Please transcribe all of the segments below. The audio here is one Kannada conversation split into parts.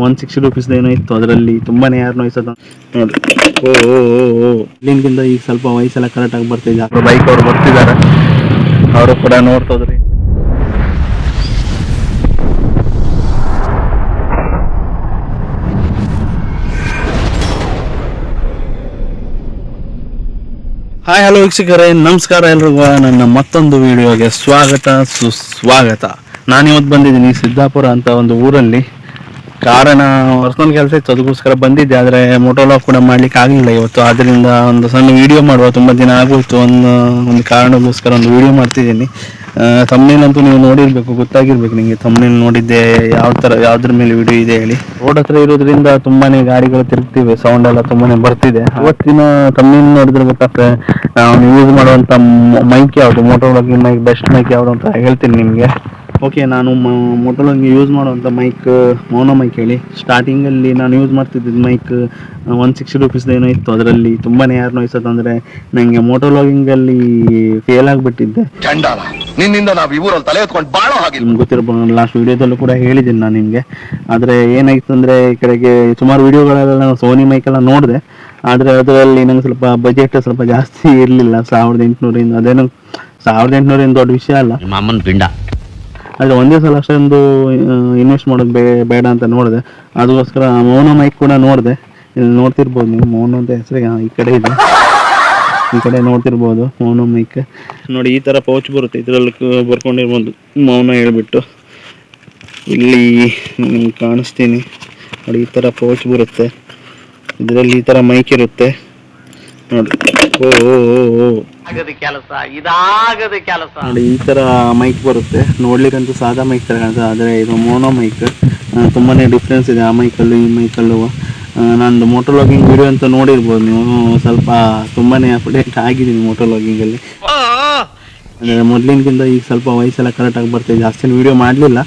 160 ರೂಪೀಸ್ ಏನೋ ಇತ್ತು. ಅದರಲ್ಲಿ ತುಂಬಾನೇ ಯಾರು ನೋಯ್ಸೋದು ನೋಡಿ. ಓ ಓ ಓ ಓ ಇಲ್ಲಿಂದ ಈಗ ಸ್ವಲ್ಪ ವಯಸ್ಸೆಲ್ಲ ಕರೆಕ್ಟಾಗಿ ಬರ್ತಿದೆ. ಬೈಕ್ ಅವ್ರು ಬರ್ತಿದ್ದಾರೆ, ಅವರು ಕೂಡ ನೋಡ್ತದ್ರಿ. ಹಾಯ್ ಹಲೋ ವೀಕ್ಷಕರೇ, ನಮಸ್ಕಾರ ಎಲ್ರಿಗೂ. ನನ್ನ ಮತ್ತೊಂದು ವಿಡಿಯೋಗೆ ಸ್ವಾಗತ ಸುಸ್ವಾಗತ. ನಾನಿವತ್ತು ಬಂದಿದ್ದೀನಿ ಸಿದ್ದಾಪುರ ಅಂತ ಒಂದು ಊರಲ್ಲಿ. ಕಾರಣ ಪರ್ಸನಲ್ ಕೆಲಸ ಇತ್ತು, ಅದಕ್ಕೋಸ್ಕರ ಬಂದಿದ್ದೆ. ಆದರೆ ಮೋಟೋಲಾಗ್ ಕೂಡ ಮಾಡ್ಲಿಕ್ಕೆ ಆಗಲಿಲ್ಲ ಇವತ್ತು. ಆದ್ದರಿಂದ ಒಂದು ಸಣ್ಣ ವಿಡಿಯೋ ಮಾಡುವ, ತುಂಬ ದಿನ ಆಗೋಯ್ತು. ಒಂದು ಕಾರಣಕ್ಕೋಸ್ಕರ ಒಂದು ವಿಡಿಯೋ ಮಾಡ್ತಿದ್ದೀನಿ. ಥಂಬ್ನೇಲ್ ಅಂತೂ ನೀವು ನೋಡಿರ್ಬೇಕು, ಗೊತ್ತಾಗಿರ್ಬೇಕು ನಿಮಗೆ. ಥಂಬ್ನೇಲ್ ನೋಡಿದ್ದೆ ಯಾವ್ದ್ರ ಮೇಲೆ ವಿಡಿಯೋ ಇದೆ ಹೇಳಿ. ರೋಡ್ ಹತ್ರ ಇರೋದ್ರಿಂದ ತುಂಬಾನೇ ಗಾಡಿಗಳು ತಿರುಗ್ತಿವೆ, ಸೌಂಡ್ ಎಲ್ಲ ತುಂಬಾನೇ ಬರ್ತಿದೆ. ಇವತ್ತಿನ ಥಂಬ್ನೇಲ್ ನೋಡಿದ್ರೆ ಗೊತ್ತಾಗ್ತದೆ ನಾನು ಯೂಸ್ ಮಾಡುವಂತ ಮೈಕ್ ಯಾವುದು, ಮೋಟೋಲಾಗಿಂಗ್ ಮೈಕ್ ಬೆಸ್ಟ್ ಮೈಕ್ ಯಾವುದು ಅಂತ ಹೇಳ್ತೀನಿ ನಿಮಗೆ. ಓಕೆ, ನಾನು ಮೋಟೋಲಾಗಿ ಯೂಸ್ ಮಾಡುವಂಥ ಮೈಕ್ ಮೋನೋ ಮೈಕ್ ಹೇಳಿ. ಸ್ಟಾರ್ಟಿಂಗಲ್ಲಿ ನಾನು ಯೂಸ್ ಮಾಡ್ತಿದ್ದ ಮೈಕ್ 160 ರೂಪೀಸ್ ಏನೋ ಇತ್ತು. ಅದರಲ್ಲಿ ತುಂಬಾನೇ ಯಾರು ನೋಯ್ಸೋದು ಅಂದರೆ ನನಗೆ ಮೋಟೋಲಾಗಿಂಗಲ್ಲಿ ಫೇಲ್ ಆಗಿಬಿಟ್ಟಿದ್ದೆ. ನಿನ್ನಿಂದ ನಾವು ಇವರಲ್ಲಿ ತಲೆ ಎತ್ಕೊಂಡು ಬಾಳೋ ಹಾಗೆ ನಿಮ್ಗೆ ಗೊತ್ತಿರಬಹುದು, ಲಾಸ್ಟ್ ವಿಡಿಯೋದಲ್ಲೂ ಕೂಡ ಹೇಳಿದ್ದೀನಿ ನಾನು ನಿಮಗೆ. ಆದರೆ ಏನಾಯ್ತು ಅಂದರೆ ಈ ಕಡೆಗೆ ಸುಮಾರು ವಿಡಿಯೋಗಳೆಲ್ಲ ನಾನು ಸೋನಿ ಮೈಕೆಲ್ಲ ನೋಡಿದೆ. ಆದರೆ ಅದರಲ್ಲಿ ನಂಗೆ ಸ್ವಲ್ಪ ಬಜೆಟ್ ಸ್ವಲ್ಪ ಜಾಸ್ತಿ ಇರಲಿಲ್ಲ. 1800 ಅದೇನು 1800 ದೊಡ್ಡ ವಿಷಯ ಅಲ್ಲ, ಮಾಮನ್ ಪಿಂಡ. ಆದರೆ ಒಂದೇ ಸಲ ಅಷ್ಟೊಂದು ಇನ್ವೆಸ್ಟ್ ಮಾಡೋದು ಬೇಡ ಅಂತ ನೋಡಿದೆ. ಅದಕ್ಕೋಸ್ಕರ ಮೋನೋ ಮೈಕ್ ಕೂಡ ನೋಡಿದೆ. ಇಲ್ಲಿ ನೋಡ್ತಿರ್ಬೋದು ನೀವು, ಮೋನೋ ಅಂತ ಹೆಸರಿಗೆ ಈ ಕಡೆ ಇದೆ, ಈ ಕಡೆ ನೋಡ್ತಿರ್ಬೋದು ಮೌನ ಮೈಕ್ ನೋಡಿ. ಈ ಥರ ಪೌಚ್ ಬರುತ್ತೆ, ಇದರಲ್ಲಿ ಬರ್ಕೊಂಡಿರ್ಬೋದು ಮೌನ ಹೇಳ್ಬಿಟ್ಟು. ಇಲ್ಲಿ ನಿಮ್ಗೆ ಕಾಣಿಸ್ತೀನಿ ನೋಡಿ, ಈ ಥರ ಪೌಚ್ ಬರುತ್ತೆ. ಇದರಲ್ಲಿ ಈ ಥರ ಮೈಕ್ ಇರುತ್ತೆ ನೋಡಿ. ಓ ಓ ಓ ನೋಡಿ, ಈ ಥರ ಮೈಕ್ ಬರುತ್ತೆ. ನೋಡ್ಲಿಕ್ಕಂತೂ ಸಾದಾ ಮೈಕ್ ಥರ ಕಾಣ್ತದೆ, ಆದರೆ ಇದು ಮೋನೋ ಮೈಕ್. ತುಂಬಾ ಡಿಫ್ರೆನ್ಸ್ ಇದೆ ಆ ಮೈಕಲ್ಲೂ ಈ ಮೈಕಲ್ಲೂ. ನಂದು ಮೋಟೋಲಾಗಿಂಗ್ ವಿಡಿಯೋ ಅಂತ ನೋಡಿರ್ಬೋದು ನೀವು. ಸ್ವಲ್ಪ ತುಂಬಾನೇ ಅಪ್ಡೇಟ್ ಆಗಿದ್ದೀನಿ ಮೋಟೋಲಾಗಿಂಗಲ್ಲಿ. ಅಂದರೆ ಮೊದಲಿನಕ್ಕಿಂತ ಈಗ ಸ್ವಲ್ಪ ವಯಸ್ಸೆಲ್ಲ ಕರೆಕ್ಟಾಗಿ ಬರ್ತಿದೆ. ಜಾಸ್ತಿ ವಿಡಿಯೋ ಮಾಡಲಿಲ್ಲ,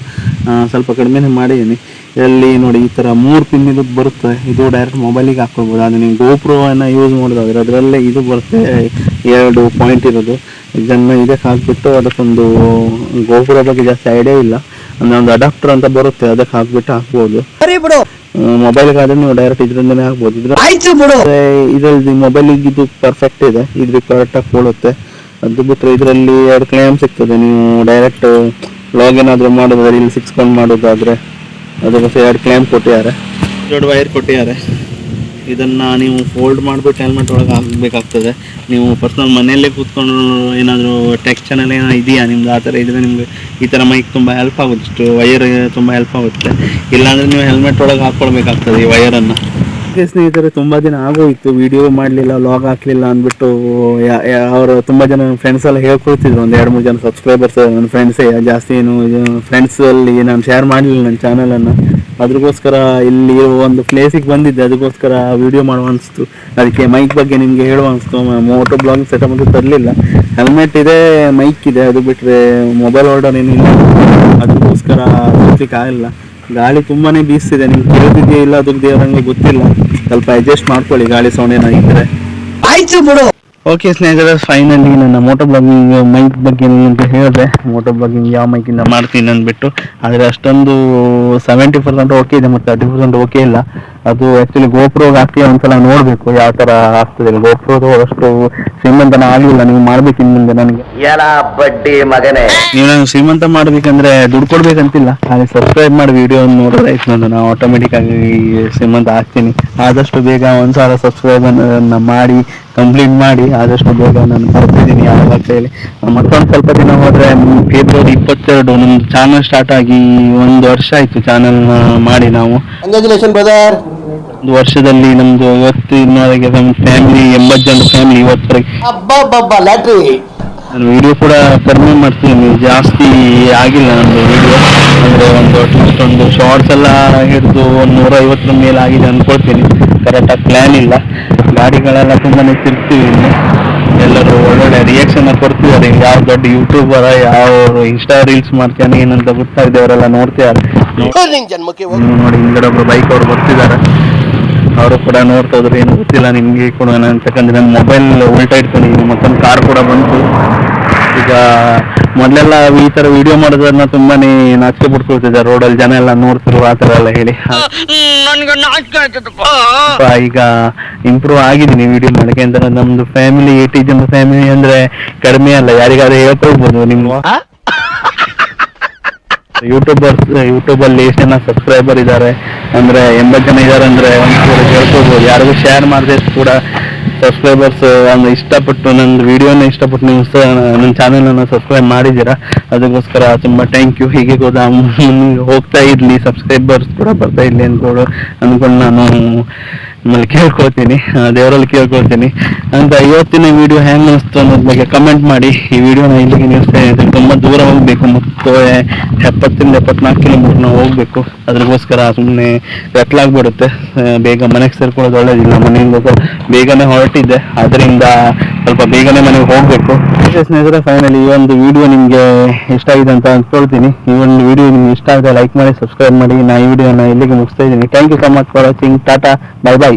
ಸ್ವಲ್ಪ ಕಡಿಮೆನೇ ಮಾಡಿದ್ದೀನಿ. ಇಲ್ಲಿ ನೋಡಿ, ಈ ಥರ 3 ಪಿನ್ ಇದು ಬರುತ್ತೆ. ಇದು ಡೈರೆಕ್ಟ್ ಮೊಬೈಲಿಗೆ ಹಾಕ್ಕೊಳ್ಬೋದು. ಅದು ನೀವು ಗೋಪ್ರೋವನ್ನು ಯೂಸ್ ಮಾಡೋದಾದ್ರೆ ಅದರಲ್ಲೇ ಇದು ಬರುತ್ತೆ, 2 ಪಾಯಿಂಟ್ ಇರೋದು. ಇದನ್ನು ಇದಕ್ಕೆ ಹಾಕ್ಬಿಟ್ಟು, ಅದಕ್ಕೊಂದು ಗೋಪ್ರೋ ಬಗ್ಗೆ ಜಾಸ್ತಿ ಐಡಿಯಾ ಇಲ್ಲ ಅಂದರೆ ಒಂದು ಅಡಾಪ್ಟರ್ ಅಂತ ಬರುತ್ತೆ, ಅದಕ್ಕೆ ಹಾಕ್ಬಿಟ್ಟು ಹಾಕ್ಬೋದು. ಮೊಬೈಲ್ಗೆ ಆದ್ರೆ ನೀವು ಡೈರೆಕ್ಟ್ ಇದರಿಂದನೇ ಹಾಕ್ಬೋದು. ಇದರಲ್ಲಿ ಮೊಬೈಲಿಗೆ ಇದು ಪರ್ಫೆಕ್ಟ್ ಇದೆ, ಇದು ಕರೆಕ್ಟಾಗಿ ಕೊಡುತ್ತೆ. ಅದು ಬಿಟ್ಟರೆ ಇದರಲ್ಲಿ 2 ಕ್ಲೇಮ್ ಸಿಗ್ತದೆ. ನೀವು ಡೈರೆಕ್ಟ್ ಲಾಗಿನ್ ಆದರೂ ಮಾಡೋದಾದ್ರೆ, ಇಲ್ಲಿ 6 ಮಾಡೋದಾದರೆ ಅದಕ್ಕೋಸ್ಕರ 2 ಕ್ಲೇಮ್ ಕೊಟ್ಟಿದ್ದಾರೆ, 2 ವೈರ್ ಕೊಟ್ಟಿದ್ದಾರೆ. ಇದನ್ನು ನೀವು ಫೋಲ್ಡ್ ಮಾಡಿಬಿಟ್ಟು ಹೆಲ್ಮೆಟ್ ಒಳಗೆ ಹಾಕಬೇಕಾಗ್ತದೆ. ನೀವು ಪರ್ಸನಲ್ ಮನೆಯಲ್ಲೇ ಕೂತ್ಕೊಂಡು ಏನಾದರೂ ಟೆಕ್ ಚಾನಲ್ ಏನೋ ಇದೆಯಾ ನಿಮ್ದು, ಆ ಥರ ಇದ್ದರೆ ನಿಮಗೆ ಈ ಥರ ಮೈಕ್ ತುಂಬ ಹೆಲ್ಪ್ ಆಗುತ್ತೆ. ವೈರ್ ತುಂಬ ಹೆಲ್ಪ್ ಆಗುತ್ತೆ. ಇಲ್ಲಾಂದರೆ ನೀವು ಹೆಲ್ಮೆಟ್ ಒಳಗೆ ಹಾಕ್ಕೊಳ್ಬೇಕಾಗ್ತದೆ ಈ ವೈರನ್ನು. ಸ್ನೇಹಿತರೆ, ತುಂಬ ದಿನ ಆಗೋಯಿತು ವಿಡಿಯೋ ಮಾಡಲಿಲ್ಲ, ಲಾಗ್ ಹಾಕಲಿಲ್ಲ ಅಂದ್ಬಿಟ್ಟು ಅವರು ತುಂಬ ಜನ ಫ್ರೆಂಡ್ಸ್ ಎಲ್ಲ ಹೇಳ್ಕೊಳ್ತಿದ್ರು. ಒಂದು 2-3 ಜನ ಸಬ್ಸ್ಕ್ರೈಬರ್ಸ್ ನನ್ನ ಫ್ರೆಂಡ್ಸೇ ಜಾಸ್ತಿ. ಏನು ಫ್ರೆಂಡ್ಸಲ್ಲಿ ನಾನು ಶೇರ್ ಮಾಡಲಿಲ್ಲ ನನ್ನ ಚಾನಲನ್ನು. ಅದಕ್ಕೋಸ್ಕರ ಇಲ್ಲಿ ಒಂದು ಪ್ಲೇಸಿಗೆ ಬಂದಿದ್ದೆ, ಅದಕ್ಕೋಸ್ಕರ ವಿಡಿಯೋ ಮಾಡುವ ಅನಿಸ್ತು. ಅದಕ್ಕೆ ಮೈಕ್ ಬಗ್ಗೆ ನಿಮಗೆ ಹೇಳುವ ಅನಿಸ್ತು. ಮೋಟೋ ಬ್ಲಾಗಿಂಗ್ ಸೆಟಪ್ ಅಂತೂ ತರಲಿಲ್ಲ, ಹೆಲ್ಮೆಟ್ ಇದೆ, ಮೈಕ್ ಇದೆ, ಅದು ಬಿಟ್ಟರೆ ಮೊಬೈಲ್ ಹೋಲ್ಡರ್ ಏನಿಲ್ಲ. ಅದಕ್ಕೋಸ್ಕರ ತರಲಿಕ್ಕೆ ಆಗಲಿಲ್ಲ. ಗಾಳಿ ತುಂಬಾ ಬೀಸ್ತಿದೆ, ನಿಮ್ಗೆ ಕೇಳ್ತಿದೆಯಾ ಇಲ್ಲ ಅದಕ್ಕೆ ನಂಗೆ ಗೊತ್ತಿಲ್ಲ. ಸ್ವಲ್ಪ ಅಡ್ಜಸ್ಟ್ ಮಾಡ್ಕೊಳ್ಳಿ, ಗಾಳಿ ಸೌಂಡ್ ಏನಾಗಿದ್ದರೆ. ಆಯ್ತು ಬಿಡು. ಓಕೆ ಸ್ನೇಹಿತರೆ, ಫೈನಲಿ ನನ್ನ ಮೋಟೋ ಬ್ಲಾಗಿಂಗ್ ಮೈಕ್ ಬಗ್ಗೆ ನಿಮಗೆ ಹೇಳಿದೆ. ಮೋಟೋ ಬ್ಲಾಗಿಂಗ್ ಯಾವ ಮೈಕಿಂದ ಮಾಡ್ತೀನಿ ಅಂದ್ಬಿಟ್ಟು. ಆದರೆ ಅಷ್ಟೊಂದು 70% ಓಕೆ ಇದೆ ಮತ್ತು 30% ಓಕೆ ಇಲ್ಲ. ಅದು ಆ್ಯಕ್ಚುಲಿ ಗೋಪ್ರೋಗೆ ಹಾಕಿ ಒಂದ್ಸಲ ನೋಡಬೇಕು ಯಾವ ಥರ ಆಗ್ತದೆ. ಗೋಪ್ರೋದು ಅಷ್ಟು ಶ್ರೀಮಂತನ ಆಗಲಿಲ್ಲ, ನೀವು ಮಾಡ್ಬೇಕು ಇನ್ನು ಮುಂದೆ. ನನಗೆ ಬಡ್ಡಿ ಮಗನೇ, ನೀವು ನಾನು ಶ್ರೀಮಂತ ಮಾಡಬೇಕಂದ್ರೆ ದುಡ್ಡು ಕೊಡ್ಬೇಕಂತಿಲ್ಲ, ಹಾಗೆ ಸಬ್ಸ್ಕ್ರೈಬ್ ಮಾಡಿ ವಿಡಿಯೋ ನೋಡೋದಾಯ್ತು ನಂದು. ನಾನು ಆಟೋಮೆಟಿಕ್ ಆಗಿ ಶ್ರೀಮಂತ ಆಗ್ತೀನಿ. ಆದಷ್ಟು ಬೇಗ 1000 ಸಬ್ಸ್ಕ್ರೈಬನ್ನು ಮಾಡಿ ಕಂಪ್ಲೀಟ್ ಮಾಡಿ ಆದಷ್ಟು ಬೇಗ ನಾನು ಬರ್ತಿದ್ದೀನಿ ಯಾವಾಗ ಹೇಳಿ. ಮತ್ತೊಂದು ಸ್ವಲ್ಪ ದಿನ ಹೋದರೆ ಫೆಬ್ರವರಿ 22 ನಮ್ಮದು ಚಾನಲ್ ಸ್ಟಾರ್ಟ್ ಆಗಿ 1 ವರ್ಷ ಆಯಿತು ಚಾನಲ್ ಮಾಡಿ ನಾವು. Congratulation brother. 1 ವರ್ಷದಲ್ಲಿ ನಮ್ಮದು ಇವತ್ತು ಇನ್ನೊಳಗೆ ನಮ್ಮ ಫ್ಯಾಮಿಲಿ 80 ಜನ ಫ್ಯಾಮಿಲಿ ಇವತ್ತರೆಗೆ. ನಾನು ವಿಡಿಯೋ ಕೂಡ ಕಡಿಮೆ ಮಾಡ್ತೀನಿ, ಜಾಸ್ತಿ ಆಗಿಲ್ಲ ನಂದು ವಿಡಿಯೋ. ಅಂದರೆ ಅಟ್ಲೀಸ್ಟ್ ಒಂದು ಶಾರ್ಟ್ಸ್ ಎಲ್ಲ ಹಿಡಿದು 150 ಮೇಲೆ ಆಗಿದೆ ಅಂದ್ಕೊಳ್ತೀನಿ. ಕರೆಕ್ಟಾಗಿ ಪ್ಲ್ಯಾನ್ ಇಲ್ಲ. ಗಾಡಿಗಳೆಲ್ಲ ತುಂಬಾ ತಿರ್ಗ್ತೀವಿ. ಎಲ್ಲರೂ ಒಳ್ಳೊಳ್ಳೆ ರಿಯಾಕ್ಷನ್ ಕೊಡ್ತಿದ್ದಾರೆ. ಯಾವ ದೊಡ್ಡ ಯೂಟ್ಯೂಬರ್, ಯಾವ ಇನ್ಸ್ಟಾ ರೀಲ್ಸ್ ಮಾಡ್ತಾನೆ ಏನಂತ ಗೊತ್ತಾಗಿದೆ, ಅವರೆಲ್ಲ ನೋಡ್ತಿದ್ದಾರೆ. ನೋಡಿ, ಹಿಂಗಡೆ ಒಬ್ರು ಬೈಕ್ ಅವ್ರು ಬರ್ತಿದ್ದಾರೆ, ಅವರು ಕೂಡ ನೋಡ್ತಾ ಇದ್ರು. ಏನು ಗೊತ್ತಿಲ್ಲ ನಿಮಗೆ ಕೂಡ, ಯಾಕಂದ್ರೆ ನನ್ನ ಮೊಬೈಲ್ ಉಲ್ಟಾ ಇಟ್ಕೊಂಡಿದ್ದೀನಿ. ಮತ್ತೊಂದು ಕಾರ್ ಕೂಡ ಬಂತು. ಈಗ ಮೊದಲೆಲ್ಲ ಈ ತರ ವಿಡಿಯೋ ಮಾಡೋದನ್ನ ತುಂಬಾನೇ ನಾಚಿಕೆ ಪಡ್ಕೊಳ್ತಿದ್ದೆ, ರೋಡಲ್ಲಿ ಜನ ಎಲ್ಲ ನೋಡ್ತಿರು ಆ ತರ ಎಲ್ಲ ಹೇಳಿ. ಈಗ ಇಂಪ್ರೂವ್ ಆಗಿದ್ದೀನಿ ವಿಡಿಯೋ ಮಾಡಕ್ಕೆ. ಅಂದ್ರೆ ನಮ್ದು ಫ್ಯಾಮಿಲಿ 80 ಜನ ಫ್ಯಾಮಿಲಿ ಅಂದ್ರೆ ಕಡಿಮೆ ಅಲ್ಲ, ಯಾರಿಗಾದ್ರೂ ಹೇಳ್ಕೊಳ್ಬೋದು. ನಿಮ್ಮ ಯೂಟ್ಯೂಬಲ್ಲಿ ಎಷ್ಟು ಜನ ಸಬ್ಸ್ಕ್ರೈಬರ್ ಇದ್ದಾರೆ ಅಂದ್ರೆ 80 ಜನ ಇದ್ದಾರೆ ಅಂದ್ರೆ ಒಂದು ಹೇಳ್ಕೊಳ್ಬೋದು. ಯಾರಿಗೂ ಶೇರ್ ಮಾಡಿದ್ರೆ ಕೂಡ ಸಬ್ಸ್ಕ್ರೈಬರ್ಸ್ ಒಂದು ಇಷ್ಟಪಟ್ಟು ನನ್ನ ವಿಡಿಯೋನ ಇಷ್ಟಪಟ್ಟು ನೀವು ನನ್ನ ಚಾನೆಲನ್ನು ಸಬ್ಸ್ಕ್ರೈಬ್ ಮಾಡಿದ್ದೀರಾ, ಅದಕ್ಕೋಸ್ಕರ ತುಂಬ ಥ್ಯಾಂಕ್ ಯು. ಹೀಗೆ ಕೂಡ ಹೋಗ್ತಾ ಇರಲಿ, ಸಬ್ಸ್ಕ್ರೈಬರ್ಸ್ ಕೂಡ ಬರ್ತಾ ಇರಲಿ ಅಂದ್ಕೊಂಡು ನಾನು ನಿಮ್ಮಲ್ಲಿ ಕೇಳ್ಕೊಳ್ತೀನಿ, ದೇವರಲ್ಲಿ ಕೇಳ್ಕೊಳ್ತೀನಿ. ಅಂತ ಇವತ್ತಿನ ವಿಡಿಯೋ ಹೆಂಗೆ ಅನಿಸ್ತು ಅನ್ನೋದ್ರ ಬಗ್ಗೆ ಕಮೆಂಟ್ ಮಾಡಿ. ಈ ವಿಡಿಯೋನ ಇಲ್ಲಿಗೆ ನಿಲ್ಲಿಸ್ತಾ ಇದ್ದೀನಿ. ತುಂಬ ದೂರ ಹೋಗಬೇಕು, ಮತ್ತು 70-74 ಕಿಲೋಮೀಟರ್ ನಾವು ಹೋಗಬೇಕು. ಅದಕ್ಕೋಸ್ಕರ ಸುಮ್ಮನೆ ಕತ್ಲಾಗ್ಬಿಡುತ್ತೆ, ಬೇಗ ಮನೆಗೆ ಸೇರ್ಕೊಳ್ಳೋದು ಒಳ್ಳೇದಿಲ್ಲ. ಮನೆಯಿಂದ ಬೇಗನೆ ಹೊರಟಿದ್ದೆ, ಅದರಿಂದ ಸ್ವಲ್ಪ ಬೇಗನೆ ಮನೆಗೆ ಹೋಗಬೇಕು. ಸ್ನೇಹಿತರೆ, ಫೈನಲಿ ಈ ಒಂದು ವಿಡಿಯೋ ನಿಮಗೆ ಇಷ್ಟ ಆಗಿದೆ ಅಂತ ಅಂದ್ಕೊಳ್ತೀನಿ. ಈ ಒಂದು ವಿಡಿಯೋ ನಿಮ್ಗೆ ಇಷ್ಟ ಆಗಿದೆ ಲೈಕ್ ಮಾಡಿ, ಸಬ್ಸ್ಕ್ರೈಬ್ ಮಾಡಿ. ನಾ ಈ ವಿಡಿಯೋನ ಇಲ್ಲಿಗೆ ಮುಗಿಸ್ತಾ ಇದ್ದೀನಿ. Thank you so much for watching. ಟಾಟಾ, ಬೈ ಬೈ.